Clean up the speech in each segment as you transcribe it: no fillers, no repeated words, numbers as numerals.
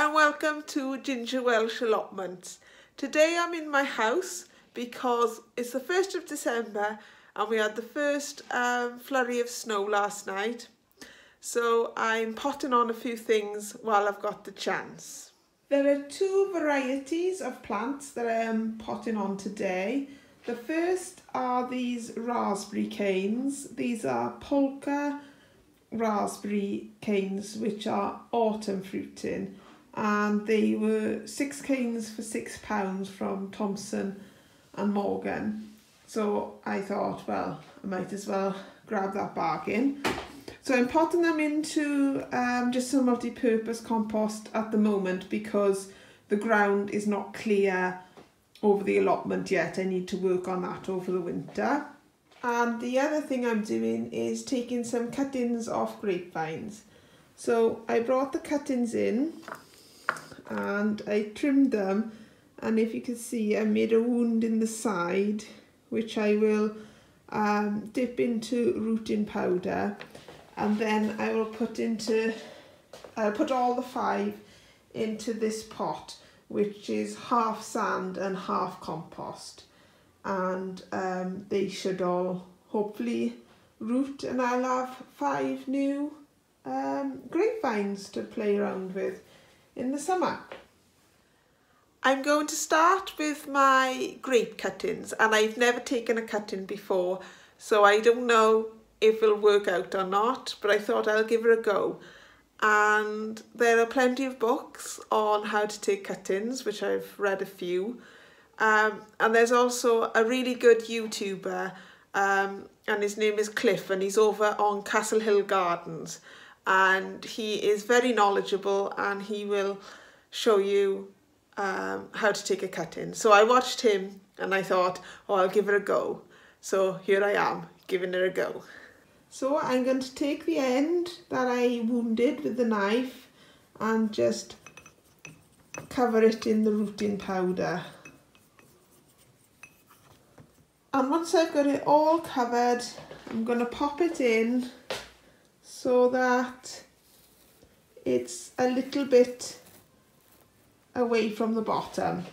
and welcome to Ginger Welsh Allotments. Today I'm in my house because it's the 1st of December and we had the first flurry of snow last night. So I'm potting on a few things while I've got the chance. There are two varieties of plants that I am potting on today. The first are these raspberry canes. These are polka raspberry canes which are autumn fruiting, and they were 6 canes for £6 from Thompson and Morgan. So I thought, well, I might as well grab that bargain. So I'm potting them into just some multi-purpose compost at the moment because the ground is not clear over the allotment yet. I need to work on that over the winter. And the other thing I'm doing is taking some cuttings off grapevines. So I brought the cuttings in and I trimmed them, and if you can see I made a wound in the side which I will dip into rooting powder, and then I will I'll put all the 5 into this pot which is half sand and half compost, and they should all hopefully root, and I'll have 5 new grapevines to play around with in the summer. I'm going to start with my grape cuttings, and I've never taken a cutting before, so I don't know if it'll work out or not, but I thought I'll give it a go. And there are plenty of books on how to take cuttings, which I've read a few. And there's also a really good YouTuber, and his name is Cliff, and he's over on Castle Hill Gardens, and he is very knowledgeable and he will show you how to take a cutting. So I watched him and I thought, oh, I'll give it a go. So here I am, giving it a go. So I'm going to take the end that I wounded with the knife and just cover it in the rooting powder. And once I've got it all covered, I'm going to pop it in so that it's a little bit away from the bottom.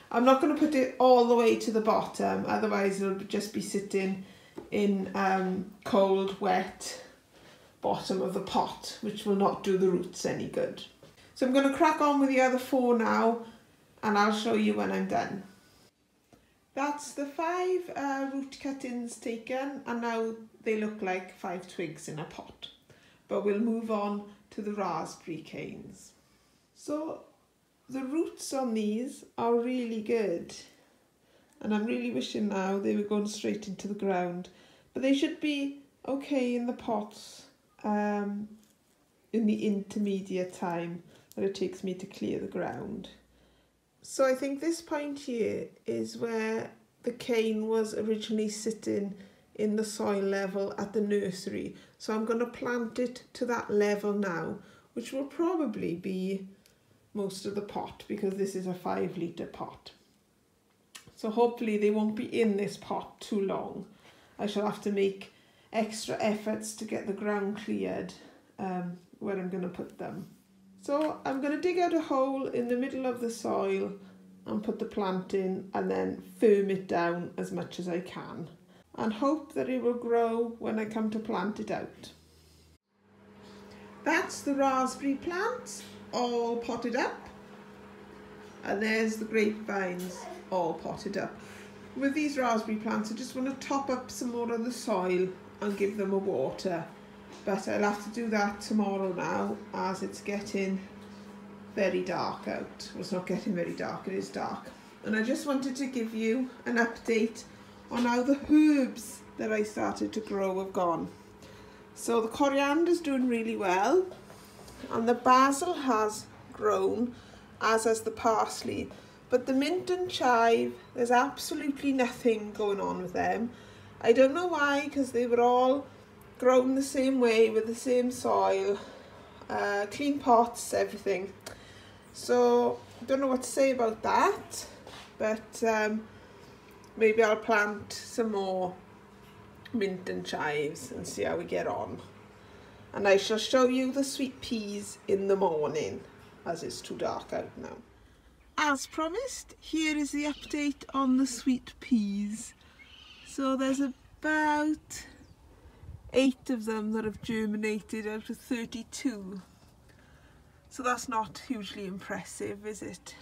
I'm not going to put it all the way to the bottom, otherwise it'll just be sitting in cold, wet bottom of the pot, which will not do the roots any good. So I'm going to crack on with the other 4 now, and I'll show you when I'm done. That's the 5 root cuttings taken, and now they look like 5 twigs in a pot. But we'll move on to the raspberry canes. So the roots on these are really good, and I'm really wishing now they were going straight into the ground, but they should be okay in the pots in the intermediate time that it takes me to clear the ground. So I think this point here is where the cane was originally sitting in the soil level at the nursery. So I'm going to plant it to that level now, which will probably be most of the pot because this is a 5-litre pot. So hopefully they won't be in this pot too long. I shall have to make extra efforts to get the ground cleared where I'm going to put them. So I'm going to dig out a hole in the middle of the soil and put the plant in, and then firm it down as much as I can, and hope that it will grow when I come to plant it out. That's the raspberry plants all potted up, and there's the grapevines all potted up. With these raspberry plants I just want to top up some more of the soil and give them a water, but I'll have to do that tomorrow now as it's getting very dark out. Well, it's not getting very dark, it is dark. And I just wanted to give you an update on how the herbs that I started to grow have gone. So the coriander's doing really well, and the basil has grown, as has the parsley, but the mint and chive, there's absolutely nothing going on with them. I don't know why, because they were all grown the same way with the same soil, clean pots, everything. So I don't know what to say about that, but maybe I'll plant some more mint and chives and see how we get on. And I shall show you the sweet peas in the morning. as it's too dark out now. As promised, here is the update on the sweet peas. So there's about 8 of them that have germinated out of 32. So that's not hugely impressive, is it?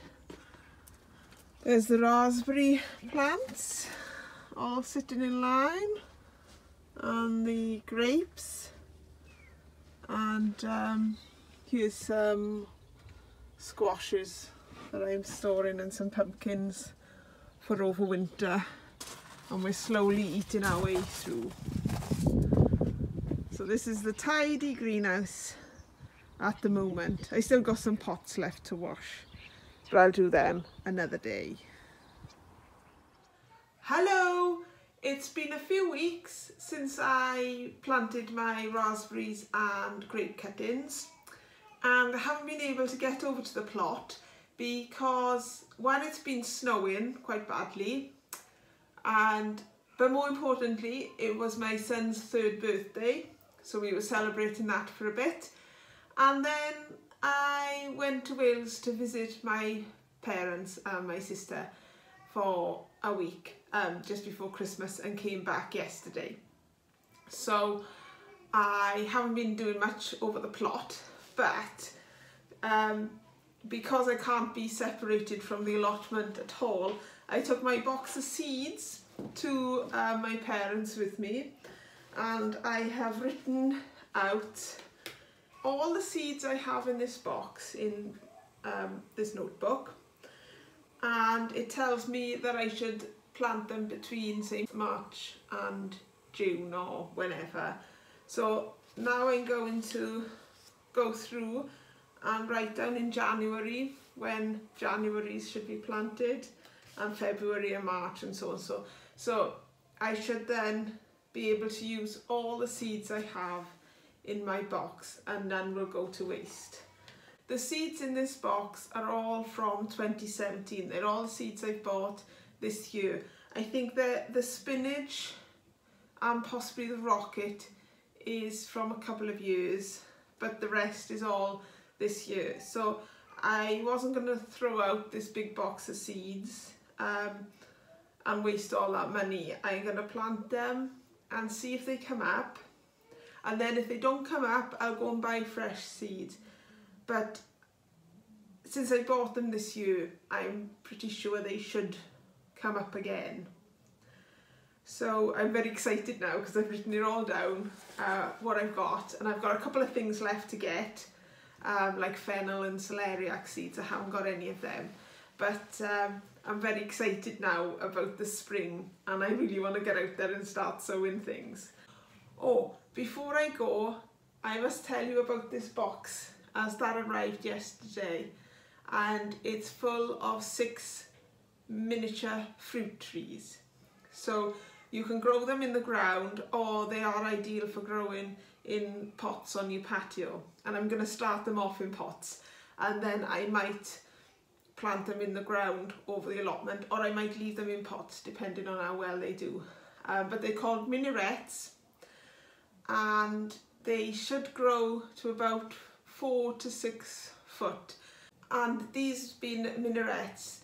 There's the raspberry plants all sitting in line, and the grapes, and here's some squashes that I'm storing and some pumpkins for over winter, and we're slowly eating our way through. So this is the tidy greenhouse at the moment. I still got some pots left to wash, but I'll do them another day. Hello! It's been a few weeks since I planted my raspberries and grape cuttings, and I haven't been able to get over to the plot because one, it's been snowing quite badly, but more importantly, it was my son's 3rd birthday, so we were celebrating that for a bit. And then I went to Wales to visit my parents and my sister for a week just before Christmas, and came back yesterday. So I haven't been doing much over the plot, but because I can't be separated from the allotment at all, I took my box of seeds to my parents with me, and I have written out all the seeds I have in this box in this notebook, and it tells me that I should plant them between, say, March and June or whenever. So now I'm going to go through and write down in January when Januaries should be planted, and February and March and so on. So I should then be able to use all the seeds I have in my box, and none will go to waste. The seeds in this box are all from 2017. They're all the seeds I've bought this year. I think that the spinach and possibly the rocket is from a couple of years, but the rest is all this year. So I wasn't going to throw out this big box of seeds and waste all that money. I'm going to plant them and see if they come up, and then if they don't come up, I'll go and buy fresh seeds. But since I bought them this year, I'm pretty sure they should come up again. So I'm very excited now because I've written it all down, what I've got, and I've got a couple of things left to get, like fennel and celeriac seeds. I haven't got any of them, but I'm very excited now about the spring, and I really want to get out there and start sowing things. Oh, before I go, I must tell you about this box as that arrived yesterday, and it's full of 6 miniature fruit trees. So you can grow them in the ground, or they are ideal for growing in pots on your patio. And I'm going to start them off in pots, and then I might plant them in the ground over the allotment, or I might leave them in pots depending on how well they do. But they're called minarets, and they should grow to about 4 to 6 foot. And these being minarets,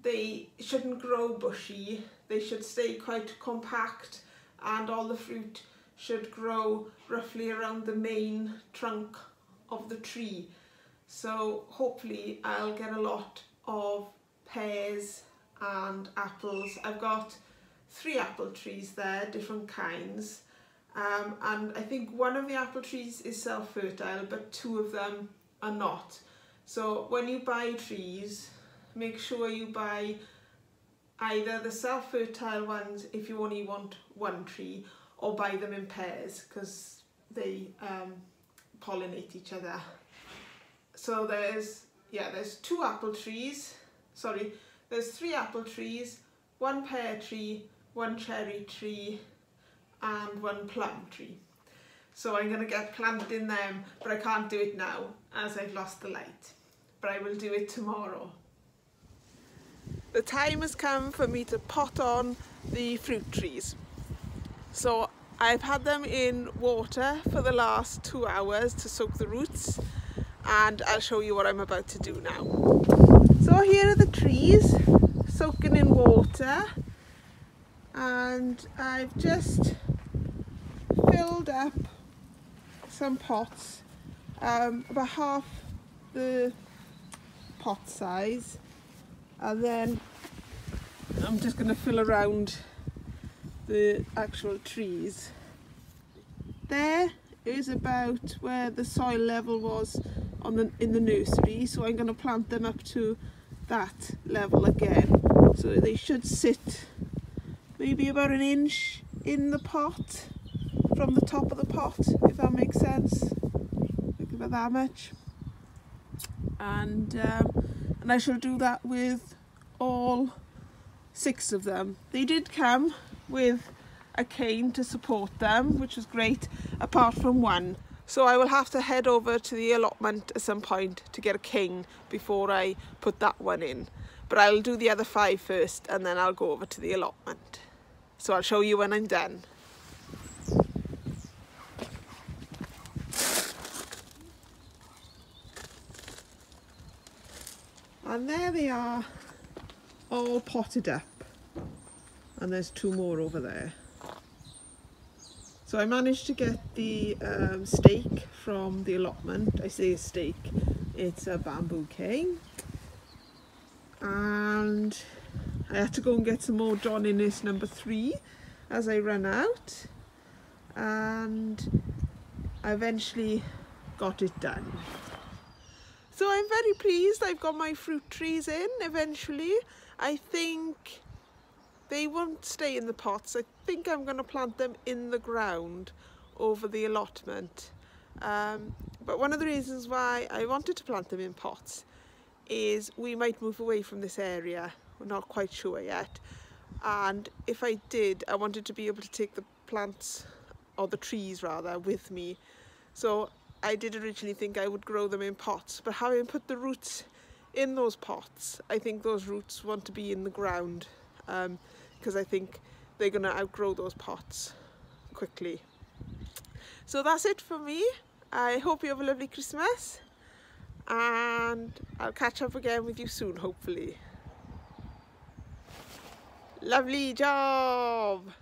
they shouldn't grow bushy, they should stay quite compact, and all the fruit should grow roughly around the main trunk of the tree. So hopefully I'll get a lot of pears and apples. I've got 3 apple trees there, different kinds, and I think one of the apple trees is self-fertile, but 2 of them are not. So when you buy trees, make sure you buy either the self-fertile ones if you only want 1 tree, or buy them in pairs because they pollinate each other. So there's 2 apple trees, there's 3 apple trees, 1 pear tree, 1 cherry tree, and 1 plum tree. So I'm going to get planting them, but I can't do it now as I've lost the light, but I will do it tomorrow. The time has come for me to pot on the fruit trees. So I've had them in water for the last 2 hours to soak the roots, and I'll show you what I'm about to do now. So here are the trees soaking in water, and I've just filled up some pots, about half the pot size, and then I'm just going to fill around the actual trees. There is about where the soil level was in the nursery, so I'm going to plant them up to that level again, so they should sit maybe about an inch in the pot from the top of the pot, if that makes sense, like about that much. And I shall do that with all 6 of them. They did come with a cane to support them, which was great, apart from one. So I will have to head over to the allotment at some point to get a cane before I put that one in. But I'll do the other 5 first, and then I'll go over to the allotment. So I'll show you when I'm done. And there they are, all potted up, and there's 2 more over there. So I managed to get the stake from the allotment. I say a stake, it's a bamboo cane. And I had to go and get some more John Innes number 3 as I ran out, and I eventually got it done. So I'm very pleased I've got my fruit trees in eventually. I think they won't stay in the pots. I think I'm going to plant them in the ground over the allotment. But one of the reasons why I wanted to plant them in pots is we might move away from this area. We're not quite sure yet. And if I did, I wanted to be able to take the plants, or the trees rather, with me. So I did originally think I would grow them in pots, but having put the roots in those pots, I think those roots want to be in the ground, because I think they're going to outgrow those pots quickly. So that's it for me. I hope you have a lovely Christmas, and I'll catch up again with you soon, hopefully. Lovely job!